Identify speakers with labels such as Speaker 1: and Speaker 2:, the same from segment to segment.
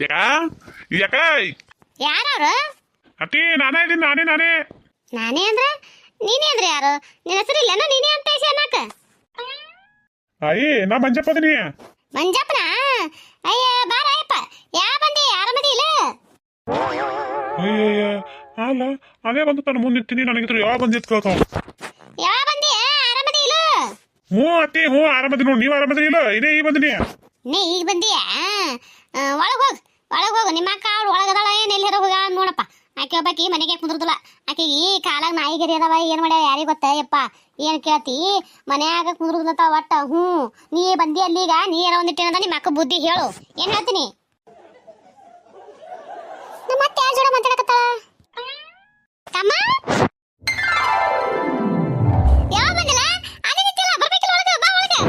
Speaker 1: ಯಾಕ ಯಾಕ
Speaker 2: ಯಾರವ್ರು?
Speaker 1: ಅತಿ ನಾನೇ ಇದೀನಿ ನಾನೇ
Speaker 2: ನಾನೇ ಅಂದ್ರ ನೀನೇ ಅಂದ್ರೆ ಯಾರು? ನಿನ್ನ ಹೆಸರು ಇಲ್ಲನ ನೀನೇ ಅಂತ ಐಸಿ ಅನ್ನಕ.
Speaker 1: ಅಯ್ಯ ನಾ ಮಂಜಪ್ಪ ಅದೀನಿ.
Speaker 2: ಮಂಜಪ್ಪನ? ಅಯ್ಯ ಬಾರಯ್ಯಪ್ಪ. ಯಾ ಬಂದಿ? ಆರಾಮದಿ ಇಲ್ಲ?
Speaker 1: ಅಯ್ಯ ಅಲ್ಲ ಅದೇ ಬಂದು ತನ್ನ ಮುಂದೆ ನಿಂತೀನಿ. ನನಗಿದ್ರು ಯಾವ ಬಂದಿತ್ತು ಕೇಳ್ತಾವ.
Speaker 2: ಯಾ ಬಂದಿ? ಆರಾಮದಿ ಇಲ್ಲ?
Speaker 1: ಹ್ಞೂ ಅತ್ತಿ ಹ್ಞೂ ಆರಾಮದಿ ನೋಡಿ. ನೀವು ಆರಾಮದಿ ಇಲ್ಲ? ಇದೇ ಈಗ ಬಂದಿನಿ.
Speaker 2: ನೀ ಈಗ ಬಂದಿಯಾ? ಒಳಗ್ ಹೋಗು. ನಿಮ್ಮ ಅಕ್ಕ ಅವ್ಳು ಒಳಗದಾಳ ಏನ್ ಎಲ್ಲಿ ಹೋಗ ನೋಡಪ್ಪ. ಆಕೆ ಒಬ್ಬಾಕಿ ಮನೆಗೆ ಕುಂದ್ರದಿಲ್ಲ. ಆಕೆಗೆ ಕಾಲಾಗ ನಾಯಿಗರಿ ಅದಾವ. ಏನ್ ಮಾಡ್ಯಾವ ಯಾರಿಗೆ ಗೊತ್ತ ಯಪ್ಪ. ಏನ್ ಕೇಳ್ತಿ? ಮನ್ಯಾಗ ಕುಂದ್ರದಿಲ್ಲ ಒಟ್ಟ. ನೀ ಬಂದಿ ಅಲ್ಲಿಗ. ನೀ ಏನೋ ಒಂದಿಟ್ಟೇನದ ನಿಮ್ಮ ಅಕ್ಕ ಬುದ್ಧಿ ಹೇಳು. ಏನ್ ಹೇಳ್ತೀನಿ? ನಮ್ಮ ಅತ್ತೆ ಯಾರ ಜೋಡ ಮಾತಾಡಕತ್ತಾಳ? ತಮ್ಮ ಯಾವ ಬಂದಿಲ್ಲ? ಅದೇ ನಿಂತಿಲ್ಲ. ಬರ್ಬೇಕಿಲ್ಲ ಒಳಗೆ. ಬಾ ಒಳಗೆ.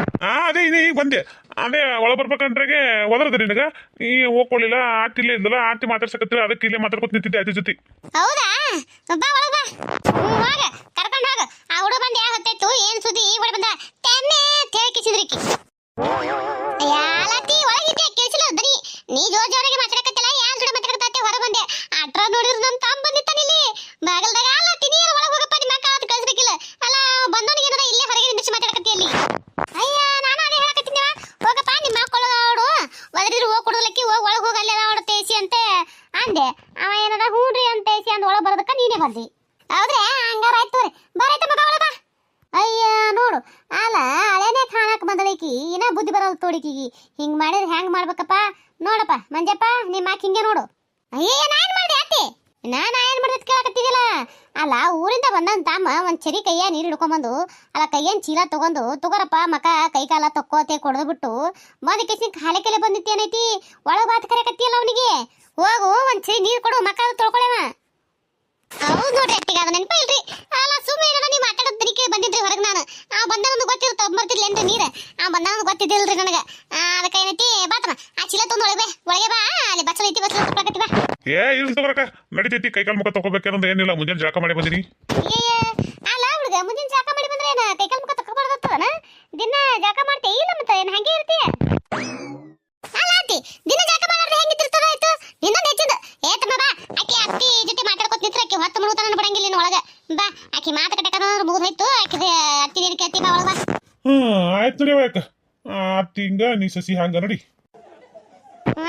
Speaker 1: ಅದೇ ಇದೇ ಈಗ ಬಂದೆ. ಅದೇ ಒಳ ಬರ್ಬೇಕಂದ್ರಾಗೆ ಒದರದ ನಿನಗ ಈ ಹೋಗ್ಕೊಳ್ಳಿಲ್ಲ. ಆತಿ ಇಲ್ಲೇ ಇದ್ದಲ್ಲ. ಆತಿ ಮಾತಾಡ್ಸಕತ್ತಿಲ್ಲ. ಅದಕ್ಕೆ ಇಲ್ಲೇ ಮಾತಾಡ್ಕೊತ ನಿಂತಿದ್ದೆ ಅತಿ ಜೊತೆ.
Speaker 2: ಹೌದಾ? ಬಾ ಒಳಗ ಬಾ. ಹೋಗ ಕರ್ಕೊಂಡು ಹೋಗ. ಆ ಹುಡುಗ ಬಂದು ಯಾವ ಹೊತ್ತಾಯ್ತು? ಏನ್ ಸುದ್ದಿ? ಈ ಒಳಗೆ ಬಂದ ತೆನ್ನೆ ತೇಕಿಸಿದ್ರಿಕಿ. ಯಾಲತಿ ಒಳಗಿದ್ದೆ ಕೇಳಿಸಿಲ್ಲ ದನಿ. ನೀ ಜೋರಾಗಿ ಮಾತಾಡಕತ್ತಿಲ್ಲ. ಯಾನ್ ಜೋಡಿ ಮಾತಾಡಕತ್ತೆ? ಹೊರ ಬಂದೆ. ಅಟ್ರ ನೋಡಿದ್ರು ನಮ್ಮ ತಮ್ಮ ಬಂದಿತ್ತಾನ ಇಲ್ಲಿ ಬಾಗಲ್ದಾಗ. ಅಲ್ಲ ತಿನಿ ಒಳಗೆ ಹೋಗಪ್ಪ. ನಿಮ್ಮ ಅಕ್ಕ ಅಂತ ಕಳಿಸ್ಬೇಕಿಲ್ಲ. ಅಲ್ಲ ಬಂದವನಿಗೆ ಏನಾರ ಇಲ್ಲೇ ಹೊರಗೆ ನಿಂದಿಸಿ ಮಾತಾಡಕತ್ತಿ ಅಲ್ಲಿ. ಅಯ್ಯ ನಾನು ಅದೇ ಹೇಳಕತ್ತೀನಿ. ಹೋಗಪ್ಪ ನಿಮ್ಮ ಮಕ್ಕಳು ಒದರಿದ್ರು ಹೋಗಿ ಕೊಡಲಕ್ಕಿ. ಹೋಗಿ ಒಳಗೆ ಹೋಗಿ ಅಲ್ಲಿ ಅವಳು ತೇಸಿ ಅಂತೆ ಅಂದೆ. ಅವ ಏನದ ಹೂಡ್ರಿ ಅಂತ ತೇಸಿ ಅಂದ್ ಒಳಗೆ ಬರೋದಕ್ಕ ನೀನೇ ಬಂದಿ. ಹೌದ್ರೆ? ಹಂಗಾರ ಆಯ್ತು ತೋರಿ. ಬರೈತೆ ಮಗ ಒಳಗ. ಅಯ್ಯ ನೋಡು. ಅಲ್ಲ ಹಳೇನೆ ಕಾಣಕ್ ಬಂದಳಕಿ. ಇನ್ನ ಬುದ್ಧಿ ಬರೋದು ತೋಡಿಕಿಗಿ. ಹಿಂಗ್ ಮಾಡಿದ್ರೆ ಹೆಂಗ್ ಮಾಡ್ಬೇಕಪ್ಪ? ನೋಡಪ್ಪ ಮಂಜಪ್ಪ ನಿಮ್ಮ ಅಕ್ಕ ಹಿಂಗೆ ನೋಡು. ಅಯ್ಯ ನಾನ್ ಮಾಡ್ದೆ ಅತ್ತೆ? ನಾನ್ ಏನ್ ಮಾಡ್ದೆ ಕೇಳಕತ್ತಿದಿಲ್ಲ. ಅಲ್ಲ ಊರಿಂದ ಬಂದಂತ ತಮ್ಮ ಒಂದ್ ಚರಿ ಕೈಯ ನೀರು ಹಿಡ್ಕೊಂಬಂದು ಅಲ್ಲ ಕೈಯನ್ ಚೀಲ ತಗೋರಪ್ಪ ಮಕ ಕೈ ಕಾಲ ತಕ್ಕೋತೆ ಕೊಡದು ಬಿಟ್ಟು ಬಂದ ಕೇಸಿ ಕಾಲೆ ಕೆಲೆ ಬಂದಿತ್ತೇನೈತಿ. ಒಳಗ್ ಬಾತ್ ಕರೆಕತ್ತಿಯಲ್ಲ ಅವನಿಗೆ. ಹೋಗು ಒಂದ್ ಚರಿ ನೀರ್ ಕೊಡು ಮಕ ತೊಳ್ಕೊಳವ. ಹೌದು ನೋಡ್ರಿ ಅಟ್ಟಿಗ ಅದು ನೆನಪ ಇಲ್ರಿ. ಅಲ್ಲ ಸುಮ್ಮನೆ ನೀವು ಮಾತಾಡೋದ್ ದನಿಕೆ ಬಂದಿದ್ರಿ ಹೊರಗೆ. ನಾನು ಬಂದವನು ಗೊತ್ತಿರ್ತ ಬರ್ತಿರ್ಲೇನ್ರಿ ನೀರು. ಬಂದವನು ಗೊತ್ತಿದ್ದಿಲ್ರಿ ನನಗೆ. ಅದಕ್ಕೆ ಏನೈತಿ ಬಾತನ ಆ ಚೀಲ ತೊಂದು ಒಳಗೆ ಬಾ. ಅಲ್ಲಿ ಬಚ್ಚಲ ಐತಿ ಬಚ್ಚಲ ತಗೊಳಕತ್ತಿ ಬಾ.
Speaker 1: ಇಲ್ಲಿ ತಗೋರಕ ನಡಿತೈತಿ. ಕೈಕಾಲ್ ಮುಖ ತಗೋಬೇಕಂದ್ರೆ ಏನಿಲ್ಲ. ಮುಂಜಾನೆ ಜಳಕ ಮಾಡಿ ಬಂದಿನಿ.
Speaker 2: ಅಲ್ಲ ಹುಡುಗ ಮುಂಜಾನೆ ಜಳಕ ಮಾಡಿ ಬಂದ್ರೆ ಏನ ಕೈಕಾಲ್ ಮುಖ ತಗೋಬಾರ್ದತ್ತದನ? ದಿನ ಜಳಕ ಮಾಡ್ತೇ ಇಲ್ಲ ಮತ್ತೆ ಏನ್ ಹಂಗೆ ಇರ್ತೀಯ? ಅಲ್ಲ ಅತ್ತಿ ದಿನ ಜಳಕ ಮಾಡಿದ್ರೆ ಹೆಂಗಿರ್ತಿರ್ತದ? ಆಯ್ತು ಇನ್ನೊಂದು ಹೆಚ್ಚಿಂದ ಏತಮ್ಮ ಬಾ. ಆಕಿ ಅತ್ತಿ ಜೊತೆ ಮಾತಾಡ್ಕೊತ ನಿಂತ್ರ ಆಕಿ ಹೊತ್ತು ಮುಳುತನ ಬಿಡಂಗಿಲ್ಲ ಇನ್ನು ಒಳಗ. ಬಾ ಆಕಿ ಮಾತಾಡಕನ ಮುಗಿದು ಹೋಯ್ತು. ಆಕಿ ಅತ್ತಿ ಏನ್ ಕೇಳ್ತಿ ಬಾ ಒಳಗ ಬಾ.
Speaker 1: ಆಯ್ತು ನಡಿ ಅಕ್ಕ. ಅತ್ತಿ ಹಿಂಗ ನೀ ಸಸಿ ಹಂಗ ನಡಿ.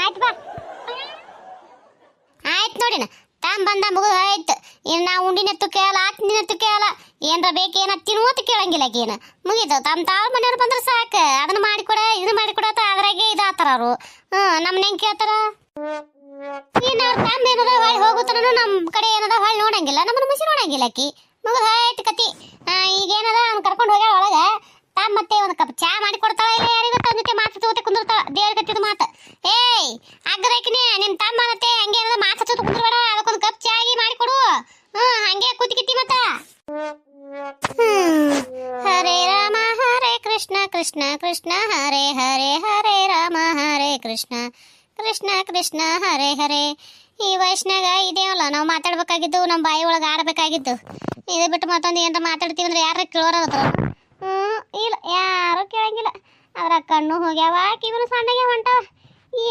Speaker 2: ಆಯ್ತು ಬಾ. ಆಯ್ತು ನೋಡಿನ ತಾಮ್ ಬಂದ ಮುಗಿದು ಆಯ್ತು. ಇನ್ನು ನಾವು ಉಂಡಿನತ್ತು ಕೇಳಲ್ಲ ಆತಿನತ್ತು ಕೇಳಲ್ಲ. ಏನ್ರ ಬೇಕೇನ ತಿನ್ನುವತ್ತು ಕೇಳಂಗಿಲ್ಲ ಆಕೇನ. ಮುಗೀತು ತಮ್ಮ ತಾಳ ಮನೆಯವ್ರು ಬಂದ್ರೆ ಸಾಕು. ಅದನ್ನ ಮಾಡಿಕೊಡ ಇದನ್ನ ಮಾಡಿಕೊಡತ್ತ ಅದ್ರಾಗೆ ಇದಾತಾರ ಅವರು. ನಮ್ಮನ್ನ ಹೆಂಗ್ ಕೇಳ್ತಾರ? ಇನ್ನು ಅವ್ರ ತಮ್ಮ ಏನದ ಹೊಳ್ಳಿ ಹೋಗುತ್ತಾನ ನಮ್ಮ ಕಡೆ ಏನದ ಹೊಳ್ಳಿ ನೋಡಂಗಿಲ್ಲ. ನಮ್ಮನ್ನ ಮುಸಿ ನೋಡಂಗಿಲ್ಲ ಆಕಿ. ಮುಗಿದು ಆಯ್ತು ಕತಿ. ಈಗೇನದ ಅವ್ನು ಕರ್ಕೊಂಡು ಹೋಗ್ಯಾಳ ಒಳಗ. ತಾಮ್ ಮತ್ತೆ ಒಂದು ಕಪ್ ಚಾ ಮಾಡಿ ಕೊಡ್ತಾಳ. ಇಲ್ಲ ಯಾರಿಗ ತನ್ನ ಜೊತೆ ಮಾತು ತಗೋತೆ ಕುಂದಿರ್ತಾಳ. ದೇವ್ರ ಕತ್ತಿದ ಮಾತು. ಏಯ್ ಅಗ್ಗರೇಕಿನಿ ನಿನ್ ತಮ್ಮ ಮತ್ತೆ ಹಂಗೆ ಏನದ ಮಾತು ತಗೋತ ಕುಂದ್ರಬೇಡ. ಅದಕ್ಕೊಂದು ಕಪ್ ಚಾ ಆಗಿ ಮಾಡಿಕೊಡು. ಹಂಗೆ ಕೂತಿಕಿತ್ತಿ ಮತ್ತ. ಹರೇ ರಾಮ ಹರೇ ಕೃಷ್ಣ ಕೃಷ್ಣ ಕೃಷ್ಣ ಹರೇ ಹರೇ ಹರೇ ರಾಮ ಹರೇ ಕೃಷ್ಣ ಕೃಷ್ಣ ಕೃಷ್ಣ ಹರೇ ಹರೇ. ಈ ವಯಸ್ಸಿನಾಗ ಇದೇವಲ್ಲ ನಾವು ಮಾತಾಡ್ಬೇಕಾಗಿದ್ದು. ನಮ್ಮ ಬಾಯಿ ಒಳಗೆ ಆಡಬೇಕಾಗಿದ್ದು. ಇದು ಬಿಟ್ಟು ಮತ್ತೊಂದು ಏನಾರ ಮಾತಾಡ್ತೀವಿ ಅಂದ್ರೆ ಯಾರ ಕೇಳೋರದ್ರ? ಇಲ್ಲ ಯಾರು ಕೇಳಂಗಿಲ್ಲ. ಅದ್ರ ಕಣ್ಣು ಹೋಗ್ಯಾವ ಕಿವಿನು ಸಣ್ಣಗೆ ಹೊಂಟಾವ.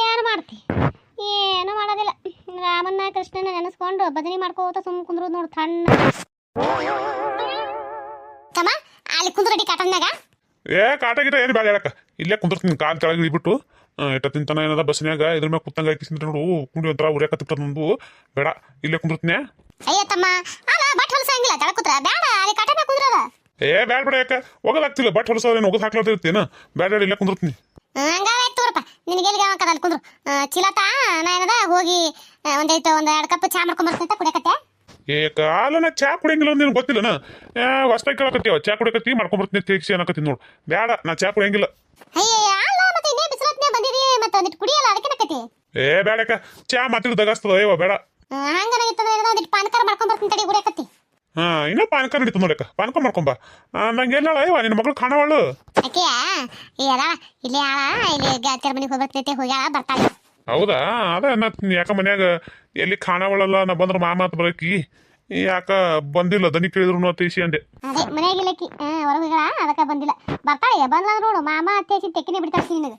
Speaker 2: ಏನು ಮಾಡ್ತಿ? ಏನು ಮಾಡೋದಿಲ್ಲ. ರಾಮನ್ನ ಕೃಷ್ಣನ ನೆನೆಸ್ಕೊಂಡು ಭಜನೆ ಮಾಡ್ಕೋತ ಸುಮ್ಮ ಕುಂದ್ರೋದು ನೋಡು ಸಣ್ಣ. ತಮ್ಮ ಅಲ್ಲಿ ಕುಂದ್ರಡಿ ಕಾಟನ್ಯಾಗ.
Speaker 1: ಕಾಟ ಗಿಟ ಏನು ಬೇಡ ಹೇಳಕ್ಕ. ಇಲ್ಲೇ ಕುಂದಿರ್ತೀನಿ. ಕಾಲ್ ಕೆಳಗೆ ಇಳಿಬಿಟ್ಟು ಎಟ್ಟ ತಿಂತಾನ ಏನದ ಬಸ್ನ್ಯಾಗ ಇದ್ರ ಮ್ಯಾಗ ಕುತ್ತಂಗ ಹಾಕಿಸಿದ್ರೆ ನೋಡು ಕುಂಡಿ ಒಂಥರ ಉರಿಯಾಕತ್ತಿಬಿಟ್ಟ ನಂದು. ಬೇಡ ಇಲ್ಲೇ ಕುಂದಿರ್ತೀನಿ.
Speaker 2: ಅಯ್ಯ ತಮ್ಮ ಅಲ್ಲ ಬಟ್ ಹೊಲಸಂಗಿಲ್ಲ ತಳ ಕೂತ್ರ ಬೇಡ. ಅಲ್ಲಿ ಕಾಟನ್ಯಾಗ ಕುಂದ್ರದ.
Speaker 1: ಬ್ಯಾಡ ಬೇಡ ಯಾಕ ಹೋಗೋದಾಗ್ತಿಲ್ಲ. ಬಟ್ ಹೊಲಸೋದೇನು ಒಗದ್ ಹಾಕ್ಲಾರ್ದಿರ್ತೀನ. ಬೇಡ ಇಲ್ಲೇ ಕುಂದಿರ್ತೀನಿ.
Speaker 2: ಹಂಗಾಯ್ತು ತೋರಪ್ಪ. ನಿನಗೆ ಎಲ್ಲಿಗೆ ಅಲ್ಲಿ ಕುಂದ್ರು ಚಿಲತ ನಾ ಏನದ ಹೋಗಿ ಒಂದು 2 ಕಪ್ ಚಾ ಮಾಡ್ಕೊಂಬರ್ತೀನಿ ಕುಡಿಯಕತ್ತೆ.
Speaker 1: ಕಾಲ ನಾ ಚಾ ಕುಡಿಯಂಗಿಲ್ಲ ಅಂದೇನು ಗೊತ್ತಿಲ್ಲನ. ಹೊಸ್ತಾಗಿ ಕೇಳಕತ್ತೀವ ಚಾ ಕುಡಿಯಕತ್ತಿ ಮಾಡ್ಕೊಂಬರ್ತೀನಿ ತೇಗಿಸಿ ಅನ್ನಕತ್ತೀನಿ ನೋಡು. ಬೇಡ ನಾ ಚಾ ಕುಡಿಯಂಗಿಲ್ಲ.
Speaker 2: ಅಯ್ಯ ಅಲ್ಲ ಮತ್ತೆ ಇನ್ನೇ ಬಿಸಿಲತ್ನೇ ಬಂದಿರಿ ಮತ್ತೆ ಒಂದಿಟ್ಟು ಕುಡಿಯಲ್ಲ ಅದಕ್ಕೆ ನಕತಿ.
Speaker 1: ಬೇಡಕ್ಕ ಚಾ ಮಾತಿಗೆ ದಗಾಸ್ತದ. ಅಯ್ಯೋ ಬೇಡ.
Speaker 2: ಹಂಗನಾಗಿತ್ತಂದ್ರೆ ಒಂದಿಟ್ಟು ಪಾನಕಾರ ಮಾಡ್ಕೊಂಬರ್ತೀನಿ ತಡಿ ಕುಡಿಯಕತ್ತಿ.
Speaker 1: ಇನ್ನ ಪಾನಕ ನಡೀತು ನೋಡಕ್ಕ. ಪಾನಕ ಮಾಡ್ಕೊಂಬ. ನಂಗೆ ಎಲ್ಲ ಅಯ್ಯವ ನಿನ್ನ ಮಗಳು ಕಾಣವಳು.
Speaker 2: ಆಕೆಯ ಅದ ಇಲ್ಲಿ ಇಲ್ಲಿ ಗಾತಿಯರ ಮನೆಗೆ ಹೋಗ್ಬರ್ತೈತೆ ಹೋಗ್ಯಾಳ ಬರ್ತಾಳೆ.
Speaker 1: ಹೌದಾ? ಅದ ಯಾಕ ಮನ್ಯಾಗ ಎಲ್ಲಿ ಕಾಣವಳಲ್ಲ. ನಾ ಬಂದ್ರ ಮಾಮಾತ್ ಬರಕಿ ಯಾಕ ಬಂದಿಲ್ಲ ದನಿ ಕೇಳಿದ್ರು ಅತ್ತೇಸಿ ಅಂದೆ.
Speaker 2: ಅದೇ ಮನೆಯಾಗಿಲ್ಲಕ್ಕಿ ಹೊರಗೆ ಹೋಗ್ಯಾಳ ಅದಕ್ಕೆ ಬಂದಿಲ್ಲ. ಬರ್ತಾಳೆ ಬಂದ್ಲ ನೋಡು ಮಾಮ ಅತ್ತೇಸಿ ತೆಕ್ಕಿನೇ ಬಿಡ್ತಾಳೆ ನಿನಗೆ.